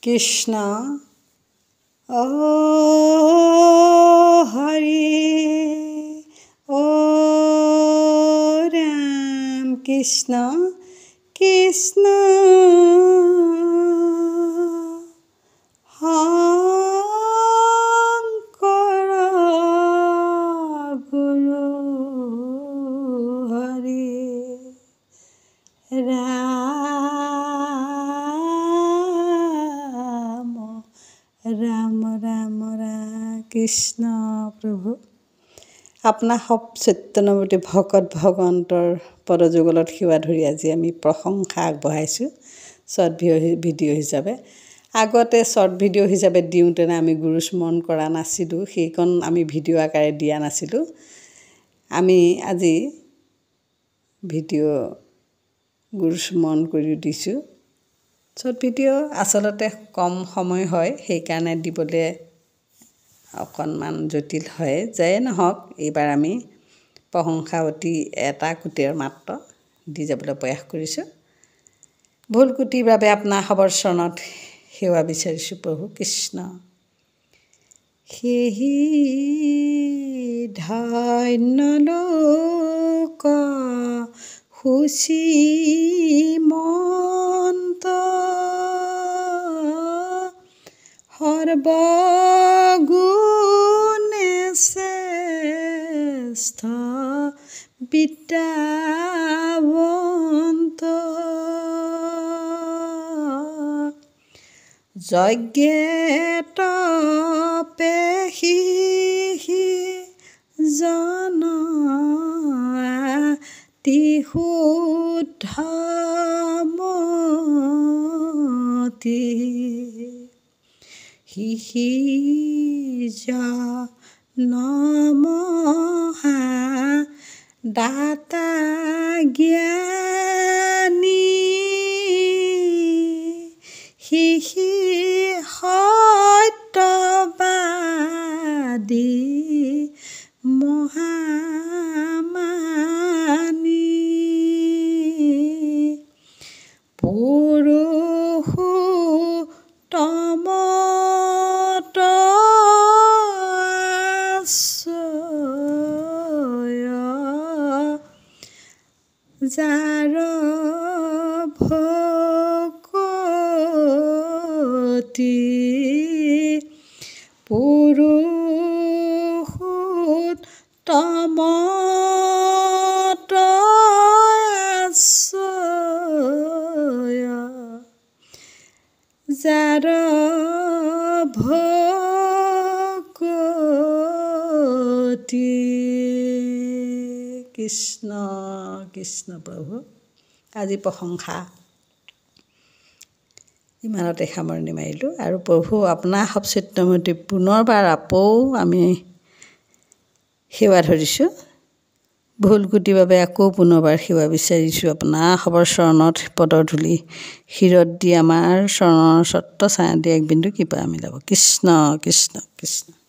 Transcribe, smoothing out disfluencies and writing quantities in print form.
Krishna, Hare, Ram, Krishna, Krishna, Shankara, Guru, Hare, Ram, Ram, Ram, Krishna প্ৰভু আপোনাৰ সব চৈতন্যমূৰ্তি ভকত ভগৱন্তৰ পদযুগলত সেৱা ধৰি আজি আমি প্ৰশংসা আগবঢ়াইছোঁ শ্বৰ্ট ভিডিঅ' হিচাপে আগতে শ্বৰ্ট ভিডিঅ' হিচাপে দিওঁতেনে আমি গুৰু স্মৰণ কৰা নাছিলোঁ সেইখন আমি ভিডিঅ' আকাৰে দিয়া নাছিলোঁ আমি আজি ভিডিঅ' গুৰু স্মৰণ কৰি দিছোঁ শ্বৰ্ট ভিডিঅ' আচলতে কম সময় হয় সেইকাৰণে দিবলৈ অকণমান জটিল হয় যেই নহওক এইবাৰ আমি প্ৰশংসা অতি এটা কোটিৰ মাত্ৰ দি যাবলৈ প্ৰয়াস কৰিছোঁ ভুল কোটিৰ বাবে আপোনাৰ সবৰ চৰণত সেৱা বিচাৰিছোঁ প্ৰভু কৃষ্ণ সেহি ধন্য লোক সুচীমন্ত সৰ্বগুণে শ্ৰেষ্ঠ বিদ্যাৱন্ত যজ্ঞে তপে জন অতি শুদ্ধ মতি নমহা দাতা জ্ঞানী সত্যবাদী মহামানী পুৰুষোত্তম যাৰ ভকতি পুৰুষোত্তম যাৰ ভকতি কৃষ্ণ কৃষ্ণ প্ৰভু আজি প্ৰশংসা ইমানতে সামৰণি মাৰিলোঁ আৰু প্ৰভু আপোনাৰ সব চৈতন্যমূৰ্তি পুনৰবাৰ আকৌ আমি সেৱা ধৰিছোঁ ভুল কোটিৰ বাবে আকৌ পুনৰবাৰ সেৱা বিচাৰিছোঁ আপোনাৰ সবৰ চৰণত পদৰ ধূলি শিৰত দি আমাৰ চৰণৰ চত্ব ছায়া দি এক বিন্দু কৃপা মিলাব কৃষ্ণ কৃষ্ণ কৃষ্ণ